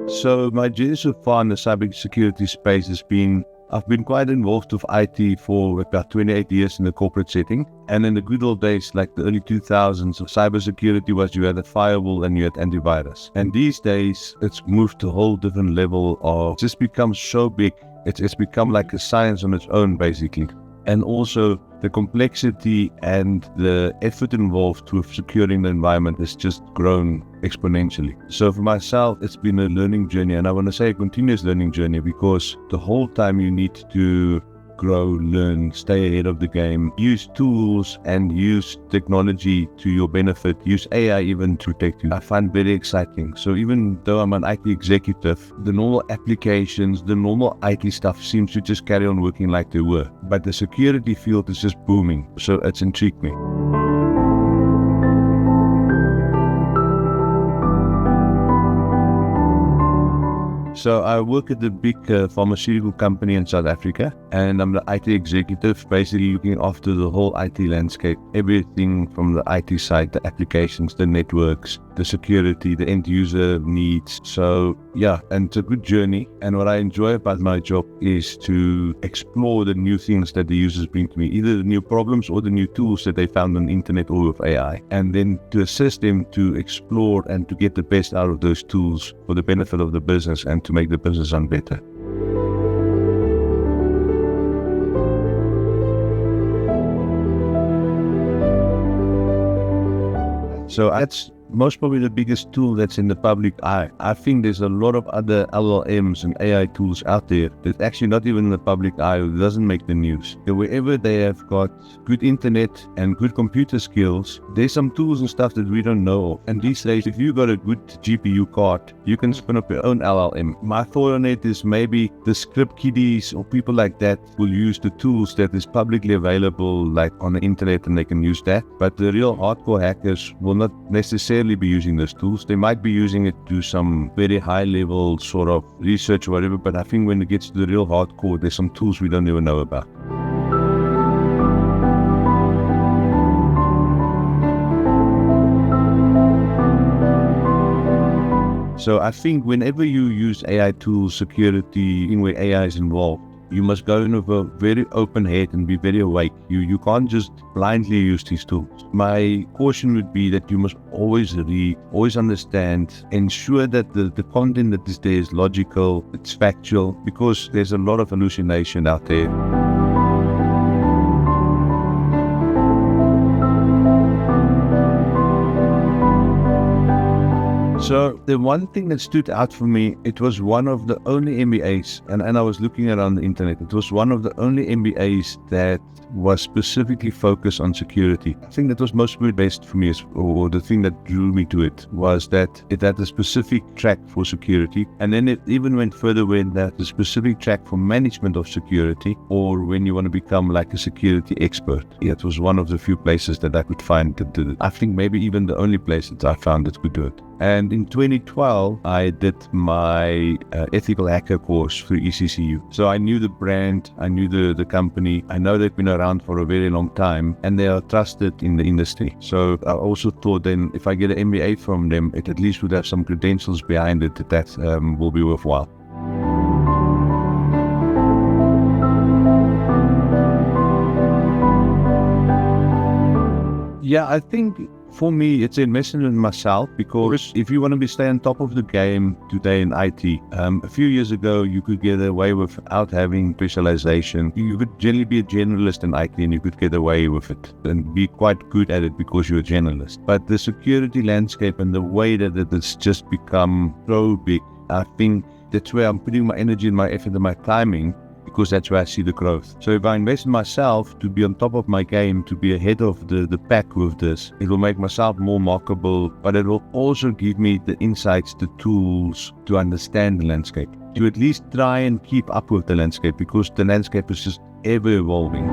So my journey so far in the cybersecurity space has been, I've been quite involved with IT for about 28 years in the corporate setting. And in the good old days, like the early 2000s, cybersecurity was you had a firewall and you had antivirus. And these days, it's moved to a whole different level of just become so big. It's become like a science on its own, basically. And also the complexity and the effort involved with securing the environment has just grown exponentially. So for myself, it's been a learning journey, and I want to say a continuous learning journey, because the whole time you need to grow, learn, stay ahead of the game, use tools and use technology to your benefit, use AI even to protect you. I find very exciting. So even though I'm an IT executive, the normal applications, the normal IT stuff seems to just carry on working like they were. But the security field is just booming. So it's intrigued me. So I work at a big pharmaceutical company in South Africa, and I'm the IT executive, basically looking after the whole IT landscape, everything from the IT side, the applications, the networks, the security, the end user needs. So yeah, and it's a good journey. And what I enjoy about my job is to explore the new things that the users bring to me, either the new problems or the new tools that they found on the internet or with AI, and then to assist them to explore and to get the best out of those tools for the benefit of the business and to make the business run better. So that's most probably the biggest tool that's in the public eye. I think there's a lot of other LLMs and AI tools out there that's actually not even in the public eye, or doesn't make the news. Wherever they have got good internet and good computer skills, there's some tools and stuff that we don't know of. And these days, if you got a good GPU card, you can spin up your own LLM. My thought on it is maybe the script kiddies or people like that will use the tools that is publicly available, like on the internet, and they can use that. But the real hardcore hackers will not necessarily be using those tools. They might be using it to some very high level sort of research or whatever, but I think when it gets to the real hardcore, there's some tools we don't even know about. So I think whenever you use AI tools, security, in where AI is involved, you must go in with a very open head and be very awake. You can't just blindly use these tools. My caution would be that you must always read, always understand, ensure that the content that is there is logical, it's factual, because there's a lot of hallucination out there. So the one thing that stood out for me, it was one of the only MBAs, and I was looking around the internet, it was one of the only MBAs that was specifically focused on security. I think that was mostly best for me, or the thing that drew me to it, was that it had a specific track for security, and then it even went further when that a specific track for management of security, or when you want to become like a security expert. It was one of the few places that I could find that did it. I think maybe even the only place that I found that could do it. And in 2012, I did my ethical hacker course through ECCU. So I knew the brand, I knew the company. I know they've been around for a very long time and they are trusted in the industry. So I also thought then if I get an MBA from them, it at least would have some credentials behind it that will be worthwhile. Yeah, I think for me, it's an investment in myself, because if you want to stay on top of the game today in IT, a few years ago, you could get away without having specialization. You could generally be a generalist in IT and you could get away with it and be quite good at it because you're a generalist. But the security landscape and the way that it's just become so big, I think that's where I'm putting my energy and my effort and my timing, because that's where I see the growth. So if I invest in myself to be on top of my game, to be ahead of the pack with this, it will make myself more marketable, but it will also give me the insights, the tools to understand the landscape, to at least try and keep up with the landscape, because the landscape is just ever evolving.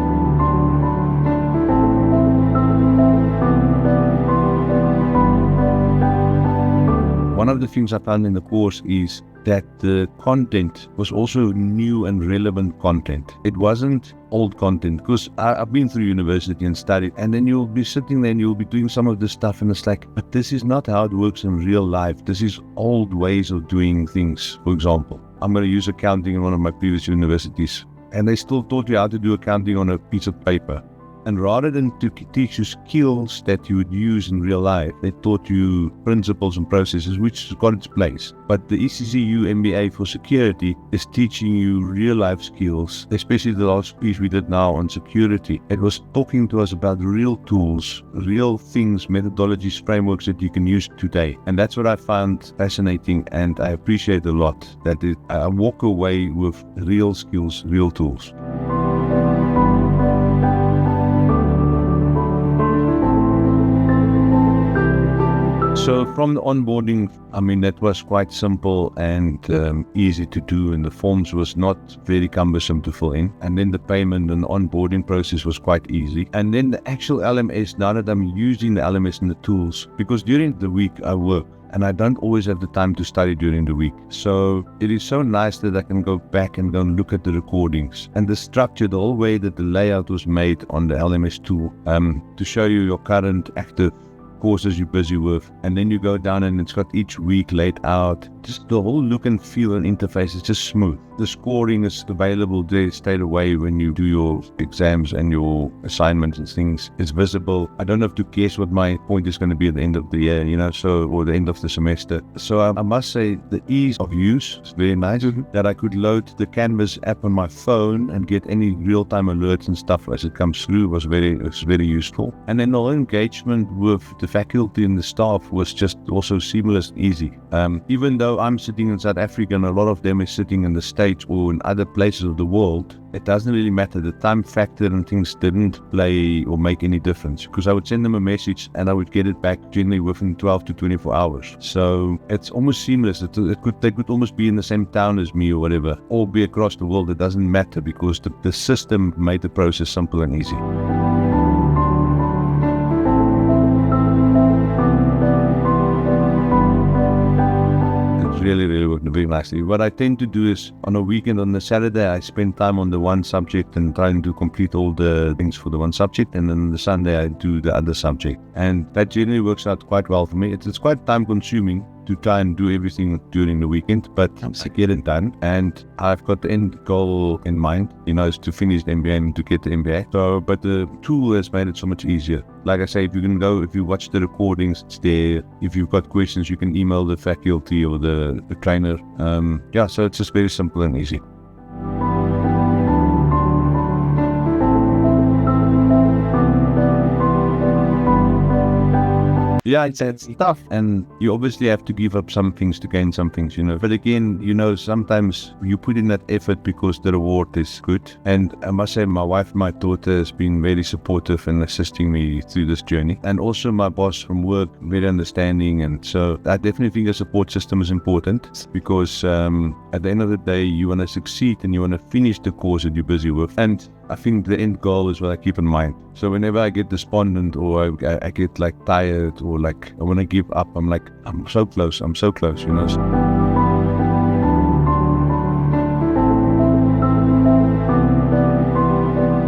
one of the things I found in the course is that the content was also new and relevant content. It wasn't old content, because I've been through university and studied, and then you'll be sitting there and you'll be doing some of this stuff and it's like, but this is not how it works in real life. This is old ways of doing things. For example, I'm going to use accounting in one of my previous universities, and they still taught you how to do accounting on a piece of paper. And rather than to teach you skills that you would use in real life, they taught you principles and processes, which has got its place. But the ECCU MBA for security is teaching you real life skills, especially the last piece we did now on security. It was talking to us about real tools, real things, methodologies, frameworks that you can use today. And that's what I found fascinating, and I appreciate a lot that I walk away with real skills, real tools. So from the onboarding, that was quite simple and easy to do, and the forms was not very cumbersome to fill in. And then the payment and the onboarding process was quite easy. And then the actual LMS, now that I'm using the LMS and the tools, because during the week I work, and I don't always have the time to study during the week. So it is so nice that I can go back and go and look at the recordings and the structure, the whole way that the layout was made on the LMS tool, to show you your current active courses you're busy with, and then you go down and it's got each week laid out. Just the whole look and feel and interface is just smooth. The scoring is available there straight away when you do your exams and your assignments and things. It's visible. I don't have to guess what my point is going to be at the end of the year, or the end of the semester. So I must say the ease of use is very nice. That I could load the Canvas app on my phone and get any real-time alerts and stuff as it comes through was very useful. And then the whole engagement with the faculty and the staff was just also seamless and easy. Even though I'm sitting in South Africa and a lot of them is sitting in the States or in other places of the world, it doesn't really matter. The time factor and things didn't play or make any difference, because I would send them a message and I would get it back generally within 12 to 24 hours. So it's almost seamless. They could almost be in the same town as me or whatever, or be across the world. It doesn't matter, because the system made the process simple and easy. Really worked very nicely. What I tend to do is on a weekend, on the Saturday, I spend time on the one subject and trying to complete all the things for the one subject, and then on the Sunday I do the other subject, and that generally works out quite well for me. It's quite time consuming to try and do everything during the weekend, but I get it done, and I've got the end goal in mind, is to finish the MBA and to get the MBA. So, but the tool has made it so much easier. Like I say, if you watch the recordings, it's there. If you've got questions, you can email the faculty or the trainer. So it's just very simple and easy. Yeah, it's tough, and you obviously have to give up some things to gain some things, But again, sometimes you put in that effort because the reward is good. And I must say, my wife, my daughter, has been very supportive in assisting me through this journey. And also my boss from work, very understanding. And so I definitely think a support system is important, because at the end of the day, you want to succeed and you want to finish the course that you're busy with. And I think the end goal is what I keep in mind. So whenever I get despondent or I get tired or I want to give up, I'm so close,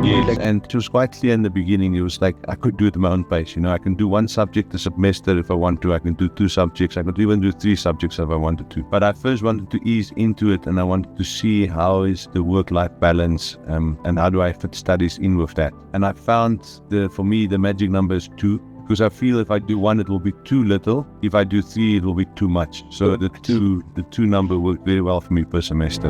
Yes. And it was quite clear in the beginning. It was I could do it at my own pace. I can do one subject a semester if I want to. I can do 2 subjects. I could even do 3 subjects if I wanted to. But I first wanted to ease into it, and I wanted to see how is the work-life balance, and how do I fit studies in with that. And I found for me the magic number is 2. Because I feel if I do 1, it will be too little. If I do 3, it will be too much. So the two number worked very well for me per semester.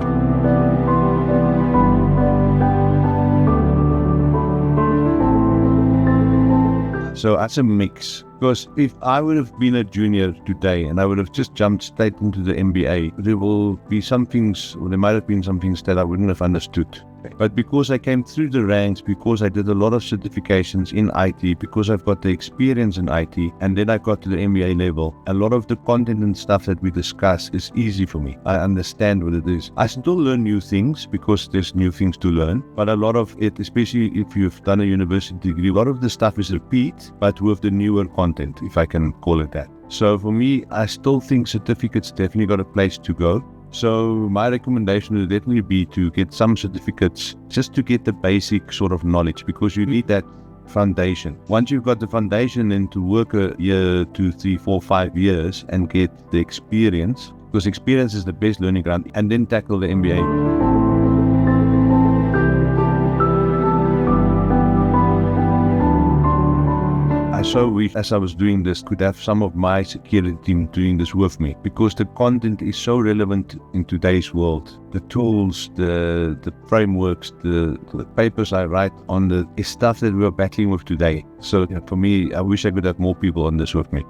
So that's a mix. Because if I would have been a junior today and I would have just jumped straight into the MBA, there will be some things, or there might have been some things that I wouldn't have understood. But because I came through the ranks, because I did a lot of certifications in IT, because I've got the experience in IT, and then I got to the MBA level, a lot of the content and stuff that we discuss is easy for me. I understand what it is. I still learn new things because there's new things to learn, but a lot of it, especially if you've done a university degree, a lot of the stuff is repeat, but with the newer content, if I can call it that. So for me, I still think certificates definitely got a place to go. So my recommendation would definitely be to get some certificates just to get the basic sort of knowledge, because you need that foundation. Once you've got the foundation, then to work a year, 2, 3, 4, 5 years and get the experience, because experience is the best learning ground, and then tackle the MBA. I so wish, as I was doing this, could have some of my security team doing this with me, because the content is so relevant in today's world. The tools, the frameworks, the papers I write on is stuff that we're battling with today. So for me, I wish I could have more people on this with me.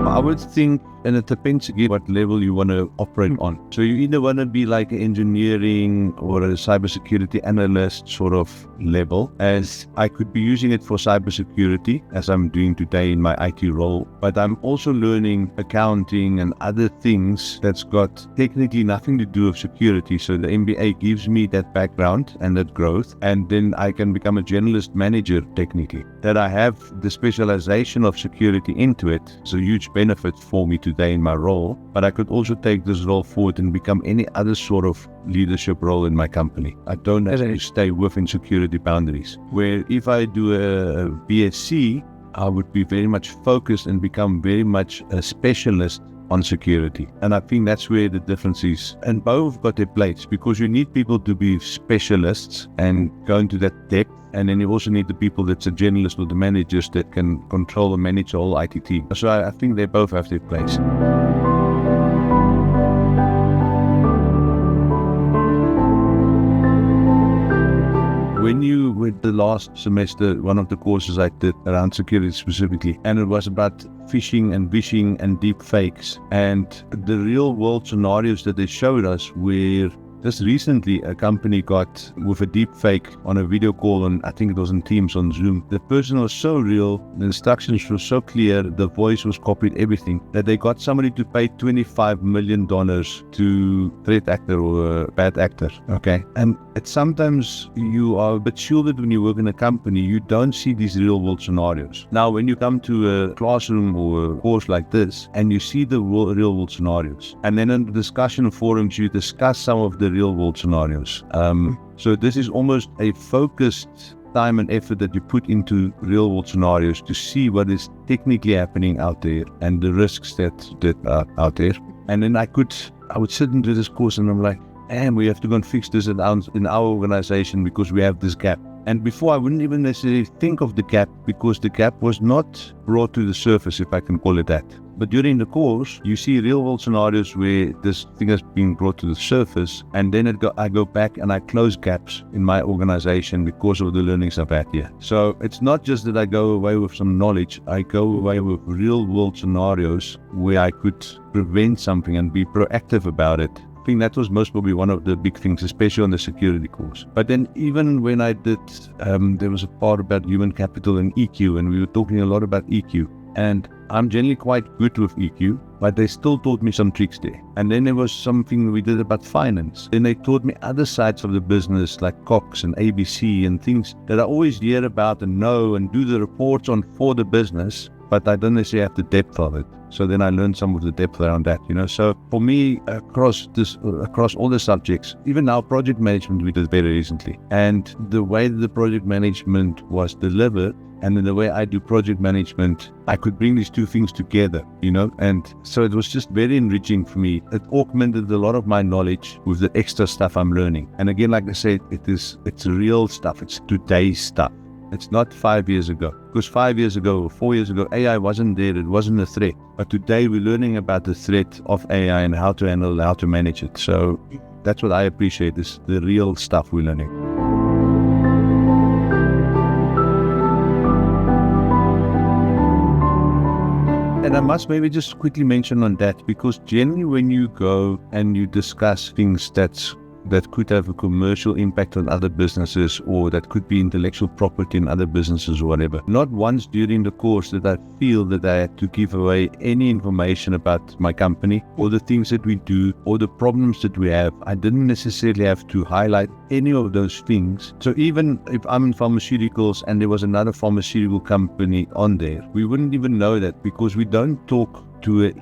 I would think, and it depends again what level you want to operate on. So you either want to be like an engineering or a cybersecurity analyst sort of level, as I could be using it for cybersecurity, as I'm doing today in my IT role. But I'm also learning accounting and other things that's got technically nothing to do with security. So the MBA gives me that background and that growth, and then I can become a generalist manager technically. That I have the specialization of security into it. It's a huge benefit for me today in my role, but I could also take this role forward and become any other sort of leadership role in my company. I don't have to stay within security boundaries. Where if I do a BSc, I would be very much focused and become very much a specialist on security. And I think that's where the difference is. And both got their place, because you need people to be specialists and go into that depth. And then you also need the people that's a generalist or the managers that can control and manage the whole IT team. So I think they both have their place. When you with the last semester, one of the courses I did around security specifically, and it was about phishing and vishing and deepfakes, and the real world scenarios that they showed us where just recently, a company got with a deep fake on a video call, and I think it was on Teams, on Zoom. The person was so real, the instructions were so clear, the voice was copied, everything, that they got somebody to pay $25 million to threat actor or a bad actor. Okay. And it's sometimes you are a bit shielded when you work in a company, you don't see these real world scenarios. Now, when you come to a classroom or a course like this, and you see the real world scenarios, and then in the discussion forums, you discuss some of the real world scenarios. So this is almost a focused time and effort that you put into real world scenarios to see what is technically happening out there and the risks that are out there. And then I would sit into this course and I'm like, and we have to go and fix this in our organization because we have this gap. And before, I wouldn't even necessarily think of the gap, because the gap was not brought to the surface, if I can call it that. But during the course, you see real world scenarios where this thing has been brought to the surface, and then I go back and I close gaps in my organization because of the learnings I've had here. So it's not just that I go away with some knowledge, I go away with real world scenarios where I could prevent something and be proactive about it. I think that was most probably one of the big things, especially on the security course. But then even when I did, there was a part about human capital and EQ, and we were talking a lot about EQ. And I'm generally quite good with EQ, but they still taught me some tricks there. And then there was something we did about finance. Then they taught me other sides of the business, like COX and ABC and things that I always hear about and know and do the reports on for the business, but I don't necessarily have the depth of it. So then I learned some of the depth around that, So for me, across all the subjects, even now project management we did very recently, and the way that the project management was delivered, and in the way I do project management, I could bring these two things together, and so it was just very enriching for me. It augmented a lot of my knowledge with the extra stuff I'm learning. And again, like I said, it's real stuff. It's today's stuff. It's not 5 years ago, because 5 years ago or 4 years ago, AI wasn't there. It wasn't a threat. But today we're learning about the threat of AI and how to handle, how to manage it. So that's what I appreciate, is the real stuff we're learning. And I must maybe just quickly mention on that, because generally when you go and you discuss things that's that could have a commercial impact on other businesses, or that could be intellectual property in other businesses or whatever. Not once during the course did I feel that I had to give away any information about my company or the things that we do or the problems that we have. I didn't necessarily have to highlight any of those things. So even if I'm in pharmaceuticals and there was another pharmaceutical company on there, we wouldn't even know that, because we don't talk to an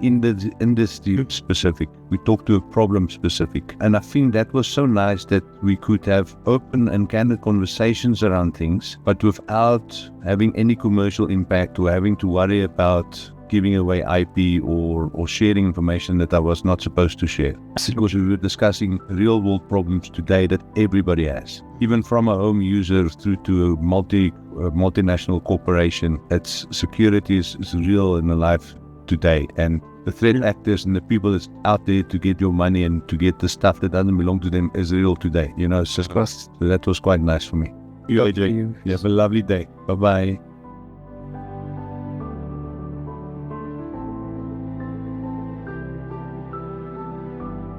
industry specific. We talk to a problem specific. And I think that was so nice that we could have open and candid conversations around things, but without having any commercial impact or having to worry about giving away IP or sharing information that I was not supposed to share. Because we were discussing real world problems today that everybody has. Even from a home user through to a multinational corporation, that's security is real in the life today, and the threat actors and the people that's out there to get your money and to get the stuff that doesn't belong to them is real today, so that was quite nice for me. You have a lovely day. Bye-bye.